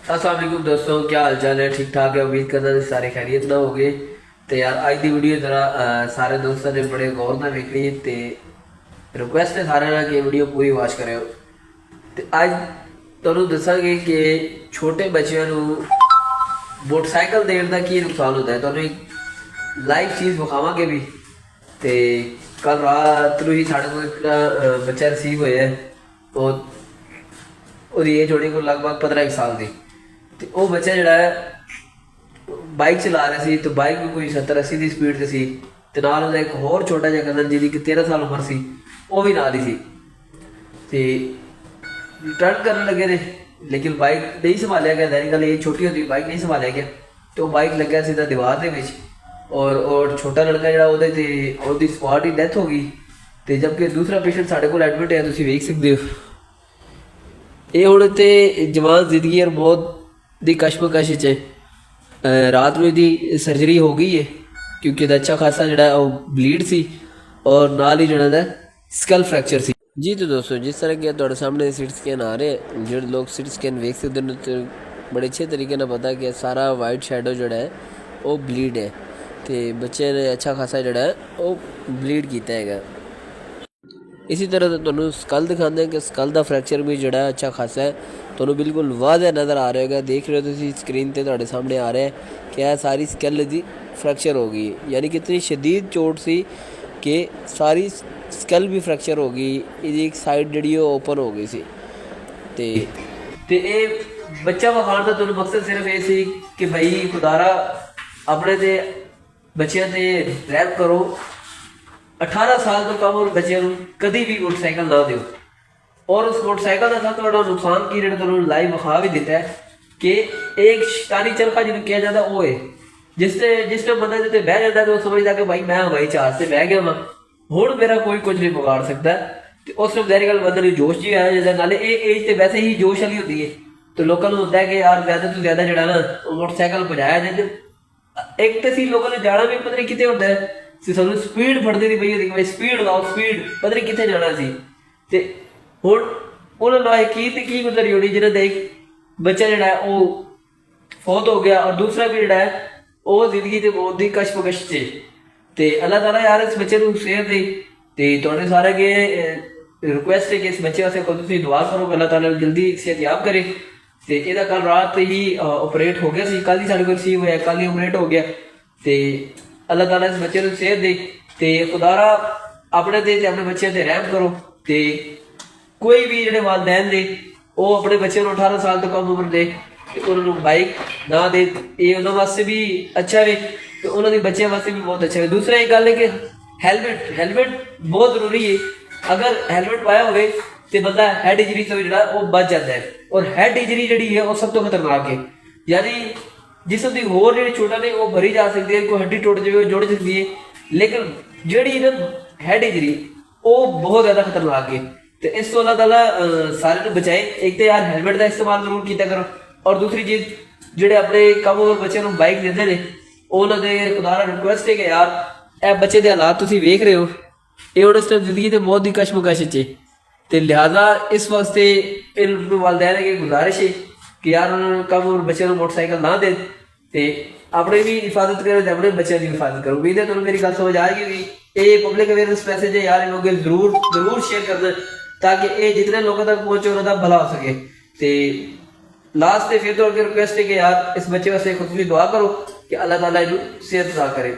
अस्सलाम वालेकुम दोस्तों, क्या हाल चाल है? ठीक ठाक है। उम्मीद करना सारे खैरियत ना हो गए। तो यार अज की वीडियो जरा सारे दोस्तों ने बड़े गौर ਨਾਲ ਵੇਖਣੀ ਤੇ ਰਿਕੁਐਸਟ ਹੈ ਸਾਰਿਆਂ ਨਾਲ ਕਿ ਵੀਡੀਓ ਪੂਰੀ ਵਾਚ ਕਰਿਓ। ਤੇ ਅੱਜ ਤੁਹਾਨੂੰ ਦੱਸਾਂਗੇ ਕਿ ਛੋਟੇ ਬੱਚਿਆਂ ਨੂੰ ਮੋਟਰਸਾਈਕਲ ਦੇਣ ਦਾ ਕੀ ਨੁਕਸਾਨ ਹੁੰਦਾ ਹੈ। ਤੁਹਾਨੂੰ ਇੱਕ ਲਾਈਵ ਚੀਜ਼ ਵਿਖਾਵਾਂਗੇ ਵੀ। ਤੇ ਕੱਲ ਰਾਤ ਨੂੰ ਹੀ ਸਾਡੇ ਕੋਲ ਇੱਕ ਬੱਚਾ ਰਿਸੀਵ ਹੋਇਆ ਹੈ। ਉਹਦੀ ਏਜ ਹੋਣੀ ਕੋਈ ਲਗਭਗ 15 ਸਾਲ ਦੀ। ਤੇ ਉਹ ਬੱਚਾ ਜਿਹੜਾ ਹੈ ਬਾਈਕ ਚਲਾ ਰਿਹਾ ਸੀ ਤੇ ਬਾਈਕ ਵੀ ਕੋਈ 70-80 ਦੀ ਸਪੀਡ 'ਤੇ ਸੀ ਤੇ ਨਾਲ ਉਹਦਾ ਇੱਕ ਹੋਰ ਛੋਟਾ ਜਿਹਾ ਕਜ਼ਨ ਜਿਹਦੀ ਕਿ 13 ਸਾਲ ਉਮਰ ਸੀ ਉਹ ਵੀ ਨਾਲ ਹੀ ਸੀ। ਤੇ ਟਰਨ ਕਰਨ ਲੱਗੇ ਨੇ ਲੇਕਿਨ ਬਾਈਕ ਨਹੀਂ ਸੰਭਾਲਿਆ ਗਿਆ। ਦੈਨਿਕ ਗੱਲ ਇਹ ਛੋਟੀ ਹੁੰਦੀ ਬਾਈਕ ਨਹੀਂ ਸੰਭਾਲਿਆ ਗਿਆ ਤੇ ਉਹ ਬਾਈਕ ਲੱਗਿਆ ਸਿੱਧਾ ਦੀਵਾਰ ਦੇ ਵਿੱਚ ਔਰ ਛੋਟਾ ਲੜਕਾ ਜਿਹੜਾ ਉਹਦੇ ਤੇ ਉਹਦੀ ਸਪਾਟ ਹੀ ਡੈਥ ਹੋ ਗਈ। ਤੇ ਜਦਕਿ ਦੂਸਰਾ ਪੇਸ਼ੈਂਟ ਸਾਡੇ ਕੋਲ ਐਡਮਿਟ ਹੈ, ਤੁਸੀਂ ਵੇਖ ਸਕਦੇ ਹੋ। ਇਹ ਹੁਣ ਤੇ ਜਵਾਨ ਜ਼ਿੰਦਗੀ ਔਰ ਮੌਤ ਦੀ ਕਸ਼ਮਕਸ਼ 'ਚ ਰਾਤ ਨੂੰ ਇਹਦੀ ਸਰਜਰੀ ਹੋ ਗਈ ਹੈ ਕਿਉਂਕਿ ਇਹਦਾ ਅੱਛਾ ਖਾਸਾ ਜਿਹੜਾ ਉਹ ਬਲੀਡ ਸੀ ਔਰ ਨਾਲ ਹੀ ਜਿਹੜਾ ਦਾ ਸਕਲ ਫ੍ਰੈਕਚਰ ਸੀ। जी तो दोस्तों, जिस तरह के ਤੁਹਾਡੇ ਸਾਹਮਣੇ ਸੀਟ ਸਕੈਨ ਆ ਰਹੇ ਜਿਹੜੇ ਲੋਕ ਸੀਟ ਸਕੈਨ ਵੇਖ ਸਕਦੇ ਨੇ ਤੇ ਬੜੇ ਅੱਛੇ ਤਰੀਕੇ ਨਾਲ ਪਤਾ ਕਿ ਸਾਰਾ ਵਾਈਟ ਸ਼ੈਡੋ ਜਿਹੜਾ ਹੈ ਉਹ ਬਲੀਡ ਹੈ ਤੇ ਬੱਚੇ ਨੇ ਅੱਛਾ ਖਾਸਾ ਜਿਹੜਾ ਹੈ ਉਹ ਬਲੀਡ ਕੀਤਾ ਹੈਗਾ। इसी तरह ਤੁਹਾਨੂੰ ਸਕਲ ਦਿਖਾਉਂਦੇ ਹਾਂ ਕਿ ਸਕਲ ਦਾ ਫ੍ਰੈਕਚਰ ਵੀ ਜਿਹੜਾ ਅੱਛਾ ਖਾਸਾ ਹੈ ਤੁਹਾਨੂੰ ਬਿਲਕੁਲ ਵਾਜ਼ਿਹ ਨਜ਼ਰ ਆ ਰਿਹਾ ਹੋਵੇਗਾ। ਦੇਖ ਰਹੇ ਹੋ ਤੁਸੀਂ ਸਕਰੀਨ ਤੇ ਤੁਹਾਡੇ ਸਾਹਮਣੇ ਆ ਰਿਹਾ ਹੈ ਕਿ ਇਹ ਸਾਰੀ ਸਕਲ ਦੀ ਫ੍ਰੈਕਚਰ ਹੋ ਗਈ, ਯਾਨੀ ਕਿ ਇਤਨੀ ਸ਼ਦੀਦ ਚੋਟ ਸੀ ਕਿ ਸਾਰੀ ਸਕਲ ਵੀ ਫ੍ਰੈਕਚਰ ਹੋ ਗਈ। ਇਹਦੀ ਇੱਕ ਸਾਈਡ ਜਿਹੜੀ ਉਹ ਓਪਨ ਹੋ ਗਈ ਸੀ। ਤੇ ਇਹ ਬੱਚਾ ਵਿਖਾਉਣ ਦਾ ਤੁਹਾਨੂੰ ਮਕਸਦ ਸਿਰਫ ਇਹ ਸੀ ਕਿ ਭਾਈ ਖੁਦਾਰਾ ਆਪਣੇ ਤੇ ਬੱਚਿਆਂ ਤੇ ਰਹਿਮ ਕਰੋ। 18 ਸਾਲ ਤੋਂ ਕਮ ਉਮਰ ਬੱਚਿਆਂ ਨੂੰ ਕਦੀ ਵੀ ਮੋਟਰਸਾਈਕਲ ਨਾ ਦਿਓ। ਔਰ ਉਸ ਮੋਟਰਸਾਈਕਲ ਦਾ ਸਭ ਤੋਂ ਵੱਡਾ ਨੁਕਸਾਨ ਕੀ ਜਿਹੜਾ ਤੁਹਾਨੂੰ ਲਾਈਵ ਵਿਖਾ ਵੀ ਦਿੱਤਾ ਹੈ ਕਿ ਇੱਕ ਸ਼ੈਤਾਨੀ ਚਰਖਾ ਜਿਹਨੂੰ ਕਿਹਾ ਜਾਂਦਾ ਉਹ ਹੈ ਜਿਸ ਤੇ ਬੰਦਾ ਜਿੱਤੇ ਬਹਿ ਜਾਂਦਾ ਤਾਂ ਉਹ ਸਮਝਦਾ ਕਿ ਭਾਈ ਮੈਂ ਹਵਾਈ ਜਹਾਜ਼ ਤੇ ਬਹਿ ਗਿਆ ਵਾਂ, ਹੁਣ ਮੇਰਾ ਕੋਈ ਕੁਝ ਨਹੀਂ ਵਿਗਾੜ ਸਕਦਾ। ਤੇ ਉਸ ਨੂੰ ਜ਼ਾਹਿਰ ਗੱਲ ਬੰਦੇ ਨੂੰ ਜੋਸ਼ ਜੀ ਆਇਆ ਜਾਂਦਾ। ਨਾਲੇ ਇਹ ਏਜ ਤੇ ਵੈਸੇ ਹੀ ਜੋਸ਼ ਵਾਲੀ ਹੁੰਦੀ ਹੈ ਤੇ ਲੋਕਾਂ ਨੂੰ ਹੁੰਦਾ ਹੈ ਕਿ ਯਾਰ ਜ਼ਿਆਦਾ ਤੋਂ ਜ਼ਿਆਦਾ ਜਿਹੜਾ ਨਾ ਉਹ ਮੋਟਰਸਾਈਕਲ ਭਜਾਇਆ ਜਾਏ। ਇੱਕ ਤਾਂ ਸੀ ਲੋਕਾਂ ਨੇ ਜਾਣਾ ਵੀ ਪਤਾ ਨਹੀਂ ਕਿਤੇ ਹੁੰਦਾ ਸੀ, ਸਾਨੂੰ ਸਪੀਡ ਫੜਦੀ ਦੀ ਪਈ ਹੁੰਦੀ ਕਿ ਸਪੀਡ ਲਾਓ ਸਪੀਡ, ਪਤਾ ਨਹੀਂ ਕਿੱਥੇ ਜਾਣਾ ਸੀ। ਤੇ ਹੁਣ ਉਹਨਾਂ ਨਾਲ ਕੀ ਤੇ ਕੀ ਗੁਜ਼ਰੀ ਹੋਣੀ ਜਿਹਨਾਂ ਦਾ ਇੱਕ ਬੱਚਾ ਜਿਹੜਾ ਉਹ ਫੌਤ ਹੋ ਗਿਆ ਔਰ ਦੂਸਰਾ ਵੀ ਜਿਹੜਾ ਹੈ ਉਹ ਜ਼ਿੰਦਗੀ ਤੇ ਮੌਤ ਦੀ ਕਸ਼ਮਕਸ਼ 'ਚ। ਤੇ ਅੱਲਾਹ ਤਾਲਾ ਯਾਰ ਇਸ ਬੱਚੇ ਨੂੰ ਸਿਹਤ ਦੇ ਤੇ ਤੁਹਾਡੇ ਸਾਰੇ ਅੱਗੇ ਰਿਕੁਐਸਟ ਹੈ ਕਿ ਇਸ ਬੱਚੇ ਵਾਸਤੇ ਤੁਸੀਂ ਦੁਆ ਕਰੋ ਕਿ ਅੱਲਾਹ ਤਾਲਾ ਜਲਦੀ ਸਿਹਤਯਾਬ ਕਰੇ। ਤੇ ਇਹਦਾ ਕੱਲ ਰਾਤ ਹੀ ਆਪਰੇਟ ਹੋ ਗਿਆ ਸੀ, ਕੱਲ ਹੀ ਸਾਡੇ ਕੋਲ ਰਿਸੀਵ ਹੋਇਆ, ਕੱਲ ਹੀ ਆਪਰੇਟ ਹੋ ਗਿਆ। ਤੇ ਅੱਲਾਹ ਤਾਲਾ ਇਸ ਬੱਚੇ ਨੂੰ ਸਿਹਤ ਦੇ ਤੇ ਖੁਦਾਰਾ ਆਪਣੇ ਤੇ ਆਪਣੇ ਬੱਚਿਆਂ ਤੇ ਰਹਿਮ ਕਰੋ। ਤੇ ਕੋਈ ਵੀ ਜਿਹੜੇ ਵਾਲਿदैन ਦੇ ਉਹ ਆਪਣੇ ਬੱਚਿਆਂ ਨੂੰ 18 ਸਾਲ ਤੋਂ ਕਮ ਉਮਰ ਦੇ ਤੇ ਉਹਨਾਂ ਨੂੰ ਬਾਈਕ ਨਾ ਦੇ। ਇਹ ਉਹਨਾਂ ਵਾਸਤੇ ਵੀ ਅੱਛਾ ਵੇ ਤੇ ਉਹਨਾਂ ਦੇ ਬੱਚਿਆਂ ਵਾਸਤੇ ਵੀ ਬਹੁਤ ਅੱਛਾ ਹੈ। ਦੂਸਰਾ ਇਹ ਗੱਲ ਹੈ ਕਿ ਹੈਲਮਟ ਬਹੁਤ ਜ਼ਰੂਰੀ ਹੈ। ਅਗਰ ਹੈਲਮਟ ਪਾਇਆ ਹੋਵੇ ਤੇ ਬੰਦਾ ਹੈਡ ਇੰਜਰੀ ਤੋਂ ਜਿਹੜਾ ਉਹ ਬਚ ਜਾਂਦਾ ਹੈ। ਔਰ ਹੈਡ ਇੰਜਰੀ ਜਿਹੜੀ ਹੈ ਉਹ ਸਭ ਤੋਂ ਖਤਰਨਾਕ ਹੈ, ਯਾਨੀ ਜਿਸਮ ਦੀ ਹੋਰ ਜਿਹੜੀ ਚੋਟਾਂ ਨੇ ਉਹ ਭਰੀ ਜਾ ਸਕਦੀ ਹੈ, ਕੋਈ ਹੱਡੀ ਟੁੱਟ ਜਾਵੇ ਉਹ ਜੁੜ ਸਕਦੀ ਹੈ, ਲੇਕਿਨ ਜਿਹੜੀ ਨਾ ਹੈਡ ਇੰਜਰੀ ਉਹ ਬਹੁਤ ਜ਼ਿਆਦਾ ਖਤਰਨਾਕ ਹੈ। ਤੇ ਇਸ ਤੋਂ ਅੱਲਾਹ ਤਾਲਾ ਸਾਰਿਆਂ ਨੂੰ ਬਚਾਏ। ਇੱਕ ਤਾਂ ਯਾਰ ਹੈਲਮਟ ਦਾ ਇਸਤੇਮਾਲ ਜ਼ਰੂਰ ਕੀਤਾ ਕਰੋ ਔਰ ਦੂਸਰੀ ਚੀਜ਼ ਜਿਹੜੇ ਆਪਣੇ ਕਮ ਉਮਰ ਬੱਚਿਆਂ ਨੂੰ ਬਾਈਕ ਦਿੰਦੇ ਨੇ ਉਹਨਾਂ ਦੇ ਖੁਦਾਰਾ ਰਿਕੁਐਸਟ ਹੈ ਕਿ ਯਾਰ ਇਹ ਬੱਚੇ ਦੇ ਹਾਲਾਤ ਤੁਸੀਂ ਵੇਖ ਰਹੇ ਹੋ, ਇਹ ਹੁਣ ਇਸ ਟਾਈਮ ਜ਼ਿੰਦਗੀ ਤੇ ਮੌਤ ਦੀ ਕਸ਼ਮਕਸ਼ 'ਚ ਤੇ ਲਿਹਾਜ਼ਾ ਇਸ ਵਾਸਤੇ ਇਹਨਾਂ ਵਾਲਿदैन की गुजारिश है कि यार कम उम्र बच्चों को मोटरसाइकिल ना दे ते अपने भी हिफाजत करो ते अपने बच्चों की हिफाजत करो। उम्मीद है तुम्हें मेरी गल समझ आ गई। ये पब्लिक अवेयरनेस मैसेज है यार, इन लोगों जरूर शेयर करना ताकि ये जितने लोगों तक पहुंचे उन्होंने भला हो सके। ते लास्ट फिर तो अगर रिक्वेस्ट है कि यार इस बच्चे वास्ते खुद भी दुआ करो कि अल्लाह ताला इन्हें सेहत अता करे।